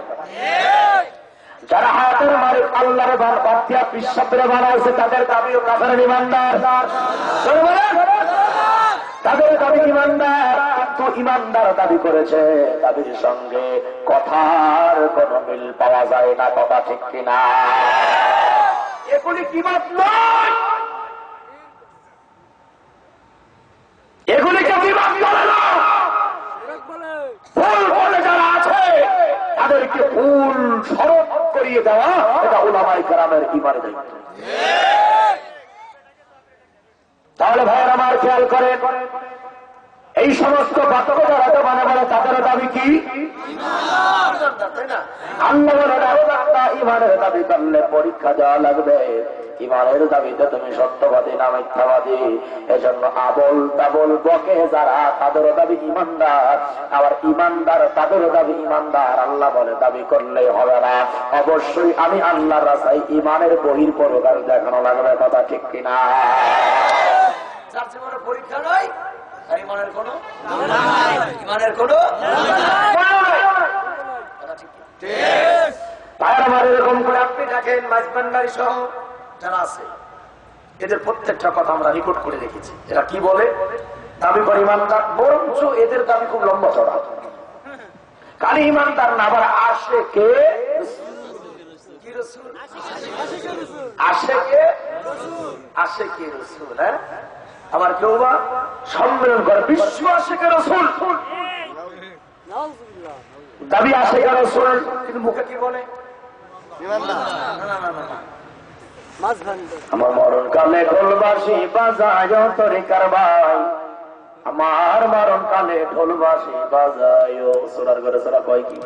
যারা হায়াতের মালিক আল্লাহর বাদ দিয়া বিশ্বাসের বানাইছে তাদের দাবিও কাফের ঈমানদার। তাদের দাবি ঈমানদার, কিন্তু ঈমানদার দাবি করেছে, দাবির সঙ্গে কথার কোন মিল পাওয়া যায় না। কথা ঠিক কিনা? এগুলি কিমাত নয়, এগুলিকে কিমাত বলে না। ফুল বলে যারা আছে তাদেরকে ফুল স্মরণ করিয়ে দেওয়া, এটা উলামায়ে কেরামের ঈমানের দায়িত্ব। তাহলে ভাইয়ের আমার খেয়াল করেন, এই সমস্ত বাক্য যারা তো মানে বলে তাদেরও দাবি কি? আল্লাহ বলে ঈমানের দাবি করলে পরীক্ষা দেওয়া লাগবে। ঈমানের দাবিতে তুমি সত্যবাদী না মিথ্যাবাদী, এজন্য আবল তাবল বকে যারা তাদেরও দাবি ঈমানদার, আবার ঈমানদার তাদেরও দাবি ঈমানদার। আল্লাহ বলে দাবি করলেই হবে না, অবশ্যই আমি আল্লাহর রাস্তায় ঈমানের বহির প্রকার দেখানো লাগবে। কথা ঠিক কিনা? পরীক্ষা নয়, ঈমানের কোনো ভাইয়ের আমার এরকম করে আপনি দেখেন মাঝবান্ডারি সহ যারা আছে, এদের প্রত্যেকটা কথা আমরা রেকর্ড করে রেখেছি। এরা কি বলে? দাবি করে ইমানদার, বরঞ্চ এদের দাবি খুব লম্বা চড়া। খালি ইমানদার না, আবার আসে কে রসুল। হ্যাঁ, আবার কেউ বা সম্মেলন করে বিশ্ব আশেকে রসুল, দাবি আশেকে রসুল, কিন্তু মুখে কি বলে? আমার মরণ কালে ঢোলবাসী বাজায় তরিকার ভাই, আমার মরণ কালে ঢোলবাসী বাজায়। সোনার ঘরে সোনা কয় কি?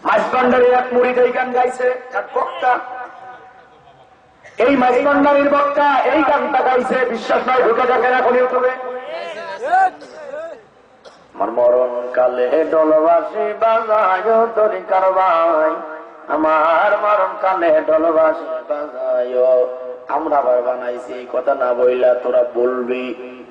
মাঝবান্ডারি এক মুড়িদ এই গান গাইছে, এক বক্তা, এই মাঝবান্ডারির বক্তা এই গানটা গাইছে। বিশ্বাস নয়, ঢুকে দেখেন এখন ইউটিউবে। আমার মরণ কালে ঢোলবাসী বাজায় তরিকার ভাই, আমার মরণ কালে ঢোলবাসী বাজায়। আমরা আবার বানাইছি এই কথা না বইলা তোরা বলবি,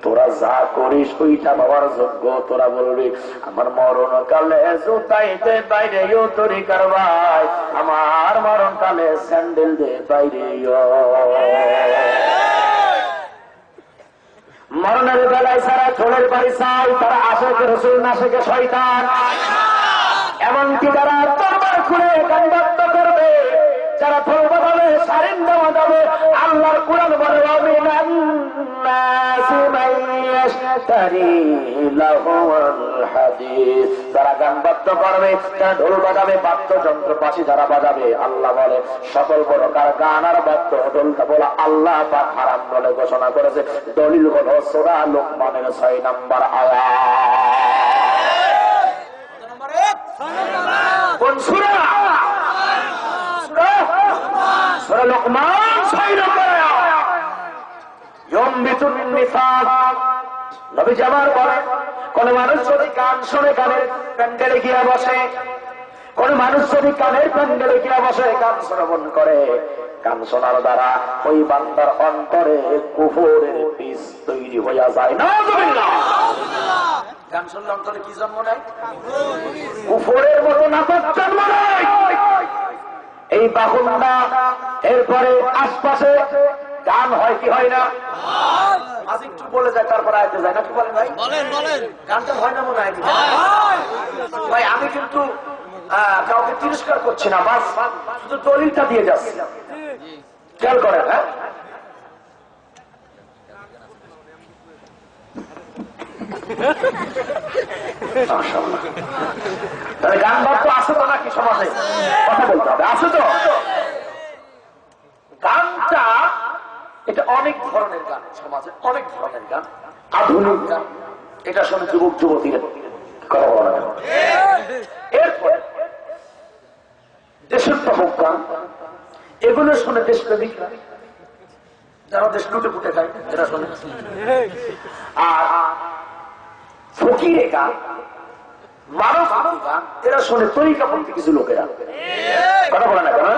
তোরা যা করিস ওইটা বাবার যোগ্য, তোরা বলবি আমার মরণ কালে জুতাইতে বাইরে তরিকার ভাই, আমার মরণ কালে স্যান্ডেল দে বাইরে। মরণের বেলায় সারা ছোড়ের বাড়ি চাই, তারা আশেকে রসুল না আশেকে শয়তান। এমনকি যারা তরবার খুলে গানবদ্ধ করবে, যারা ঢোল বাজাবে, সারিন্দা বাজাবে, আল্লাহর কুরআন বলে যারা গানবদ্ধ করবে, যারা ঢোল বাজাবে, বাদ্যযন্ত্র পাশে যারা বাজাবে, আল্লাহ বলে সকল প্রকার গান আর বাদ্য ঢোলটা বলা আল্লাহ পাক হারাম বলে ঘোষণা করেছে। দলিল হলো সূরা লোকমানের 6 নম্বর আয়াত। কোন সূরা? সূরা লোকমান 6 নম্বর আয়াত। ইয়ামবিতুন নিফাক। নবী জামার বলে, কোন মানুষ যদি গান শুনে কানের প্যান্ডেলে গিয়া বসে, কোন মানুষ যদি কানের প্যান্ডেলে গিয়া বসে গান শ্রবণ করে, গান শোনার দ্বারা ওই বান্দার অন্তরে কুফরের বীজ তৈরি হইয়া যায়। নাউযুবিল্লাহ। গান শুনলে অন্তরে কি জন্ম নেয়? কুফরের মতো নাফরত জন্ম নেয়। এই বাহুল্লা, এরপরে আশপাশে গান হয় কি হয় না? আজ একটু বলে যায়, তারপর আয়তে যায় না, কি বলেন ভাই? বলেন। গানটা হয় না মনে হয় ভাই? আমি কিন্তু কাউকে তিরস্কার করছি না, বাস শুধু দলিলটা দিয়ে যাচ্ছি, খেয়াল করেন। হ্যাঁ, তাহলে গান বাদ্য আছে তো নাকি সমাজে? কথা বলতে হবে, আছে তো। গানটা এটা অনেক ধরনের গান, সমাজে অনেক ধরনের গান, আধুনিক গান, এটা শুনে যুবক যুবতীরা কথা বলা যায়। এরপর দেশপ্রেমিক গান, এগুলো শুনে দেশপ্রেমিকরা, যারা দেশ লুটে পুটে খায়, এরা শুনে। আর ফকিরে গান, মানব গান, এরা শুনে তরিকাপন্থী কিছু লোকেরা। কথা বলে না কেন?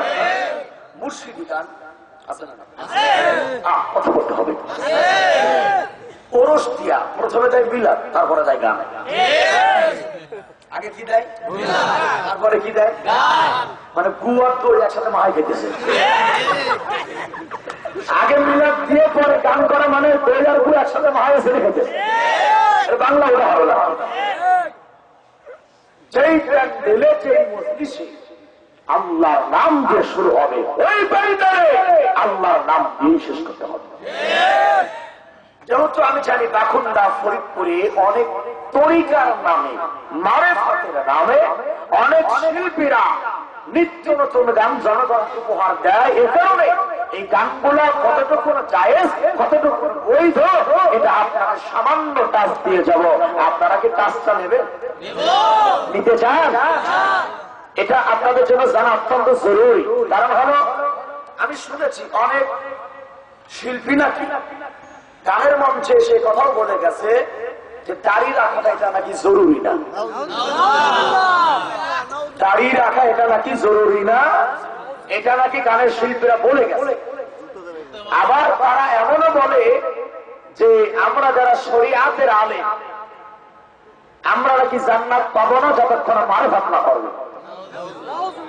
মুর্শিদি গান আছে না? কথা বলতে হবে। ওরস দিয়া প্রথমে দেয় বিলাপ, তারপরে দেয় গান। আগে কি দেয়? তারপরে কি দেয়? মানে গুয়ার দই একসাথে মাহাই খেতেছে। আগে মিলাপ দিয়ে পরে গান করা, মানে দই আর গুড় একসাথে মাহাই ছেড়ে খেতেছে। বাংলা ওটা হবে না। যেই প্যান্ডেলে, যেই মজলিসে আল্লাহর নাম দিয়ে শুরু হবে, ওই প্যান্ডেলে আল্লাহর নাম দিয়ে শেষ করতে হবে। যেহেতু আমি জানি বাখুন্ডা ফরিদপুরে অনেক তরিকার নামে, মারেফতের নামে অনেক শিল্পীরা নিত্য নতুন গান জনগণ উপহার দেয়। এ কারণে এই গানগুলো কতটুকু জায়েজ, কতটুকু বৈধ, এটা আপনারা সামান্য টাচ দিয়ে যাব। আপনারা কি টাচটা নেবেন? নিতে চান? এটা আপনাদের জন্য জানা অত্যন্ত জরুরি। কারণ হলো, আমি শুনেছি অনেক শিল্পী নাকি গানের মঞ্চে সে কথাও বলে গেছে যে দাড়ি রাখাটা এটা নাকি জরুরি না। দাড়ি রাখা এটা নাকি জরুরি না, এটা নাকি গানের শিল্পীরা বলে গেছে। আবার তারা এমনও বলে যে আমরা যারা শরিয়াতের আলেম, আমরা নাকি জান্নাত পাবো না যতক্ষণ মারফত না করবো।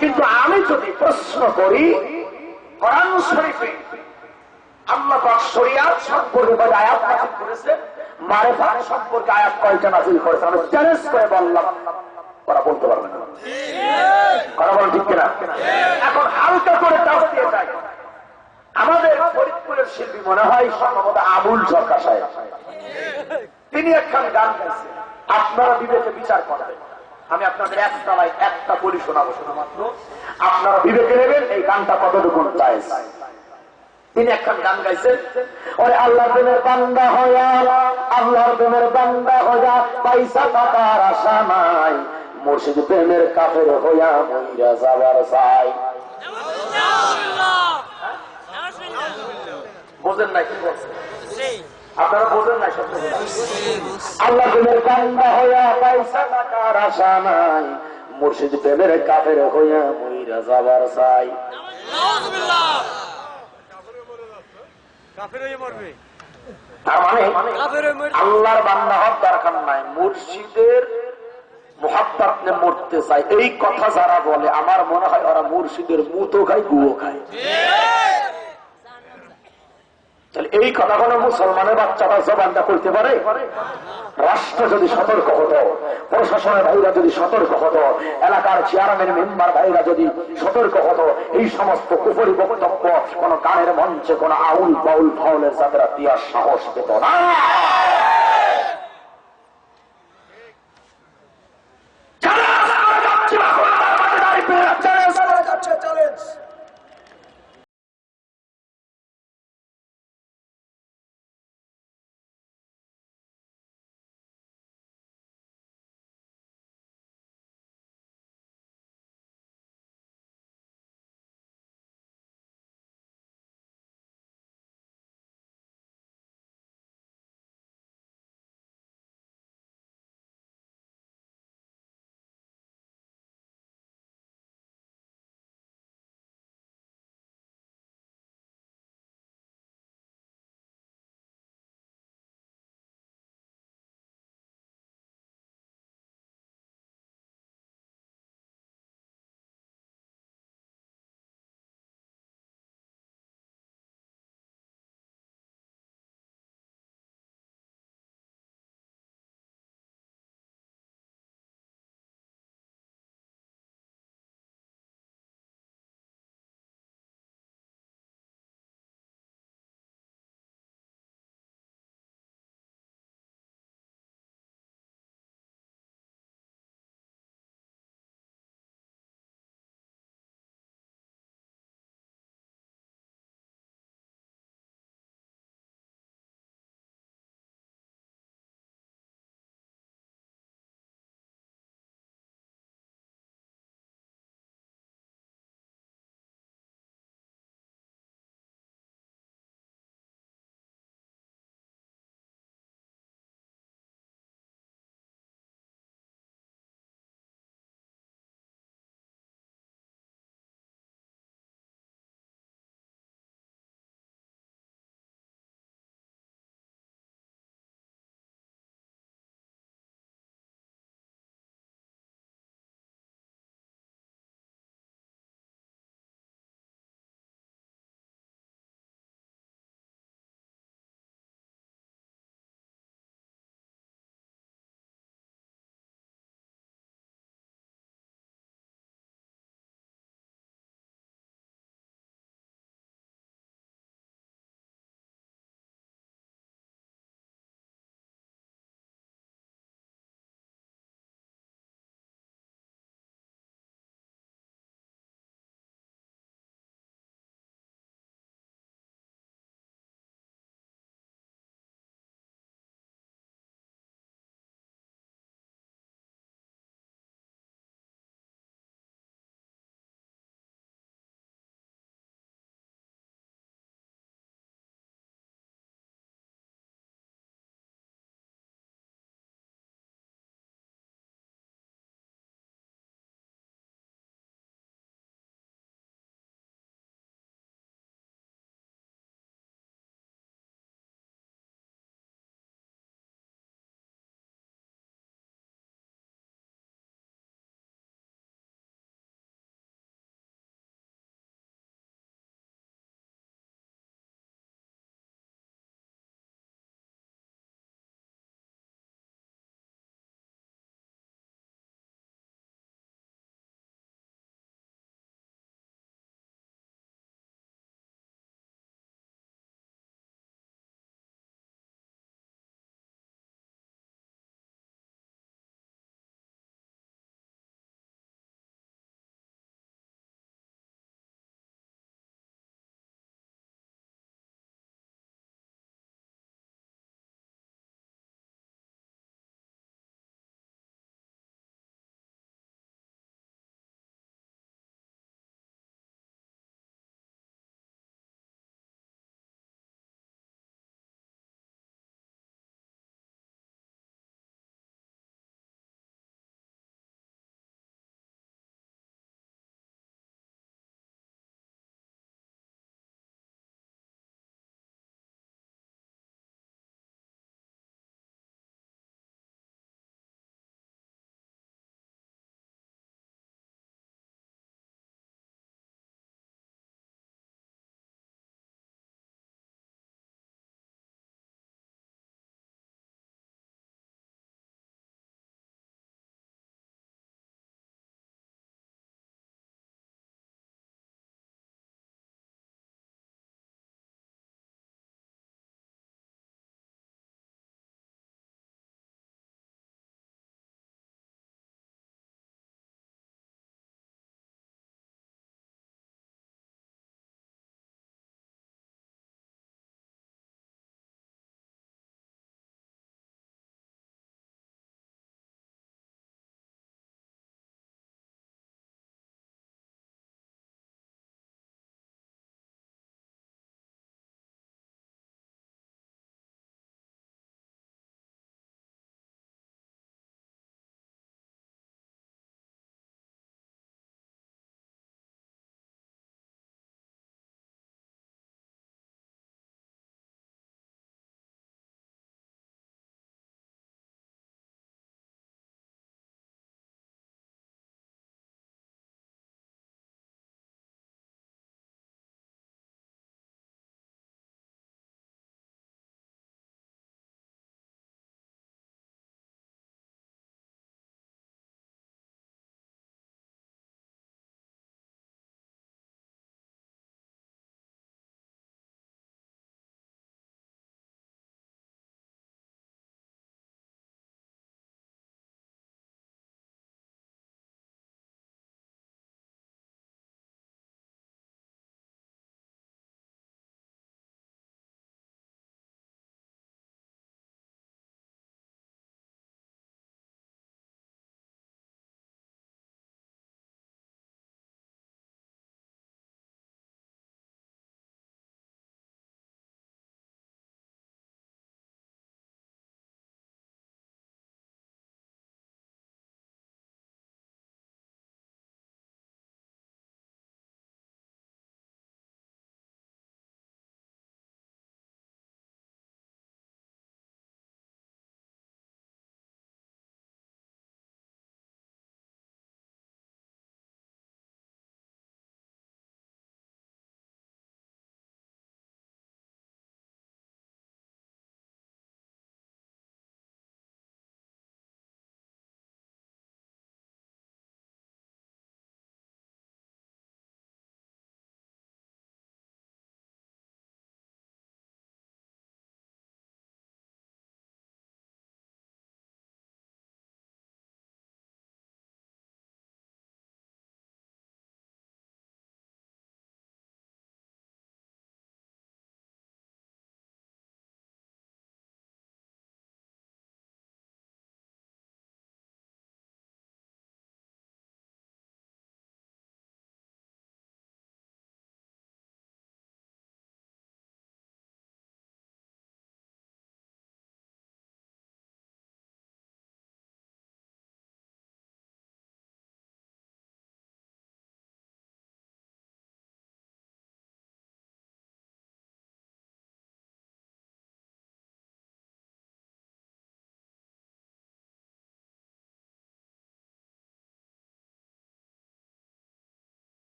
কিন্তু আমি যদি প্রশ্ন করি, কোরআন শরীফে আল্লাহ পাক শরিয়াত সম্পর্কে কয়টা আয়াত নাযিল করেছেন, মারিফাত সম্পর্কে আয়াত কয়টা নাযিল করেছেন, আমি চ্যালেঞ্জ করে বললাম, ওরা বলতে পারবে না। কথা বলেন ঠিক কিনা? এখন হালকা করে টাচ দিয়ে যায়। আমাদের ফরিদপুরের শিল্পী মনে হয় সম্ভবত আবুল সরকার সাহেব, তিনি একখান গান গাইছেন, আপনারা বিবেকে বিচার করবেন। আমি আপনাদের একটা বলি শোনাবো, শোনা মাত্র আপনারা বিবেকে নেবেন এই গানটা কতটুকু জায়েজ। তিনি একখান গান গাইছেন, ওরে আল্লাহর প্রেমের বান্দা হইয়া, আল্লাহর প্রেমের বান্দা হইয়া পয়সা টাকার আশা নাই, মুর্শিদ প্রেমের কাফের হইয়া মইরা যাবার চাই। বোঝেন নাই কি বলছেন? আপনারা বোঝেন নাই সত্য কথা? আল্লাহ প্রেমের বান্দা হইয়া পয়সা টাকার আশা নাই, মুর্শিদ প্রেমের কাফের হইয়া মইরা যাবার চাই। তার মানে আল্লাহর বান্দা হওয়ার দরকার নাই, মুর্শিদের মুহাব্বত নিয়ে মরতে চাই, এই কথা যারা বলে আমার মনে হয় ওরা মুর্শিদের মুতো খায়, গুও খায়। এই কথা কোনো মুসলমানের বাচ্চারা জবানটা করতে পারে? রাষ্ট্র যদি সতর্ক হতো, প্রশাসনের ভাইরা যদি সতর্ক হতো, এলাকার চেয়ারম্যান মেম্বার ভাইরা যদি সতর্ক হতো, এই সমস্ত কুফরি বক্তব্য কোন গানের মঞ্চে কোন আউল বাউল ফাউলের যাত্রা দেওয়ার সাহস পেত না।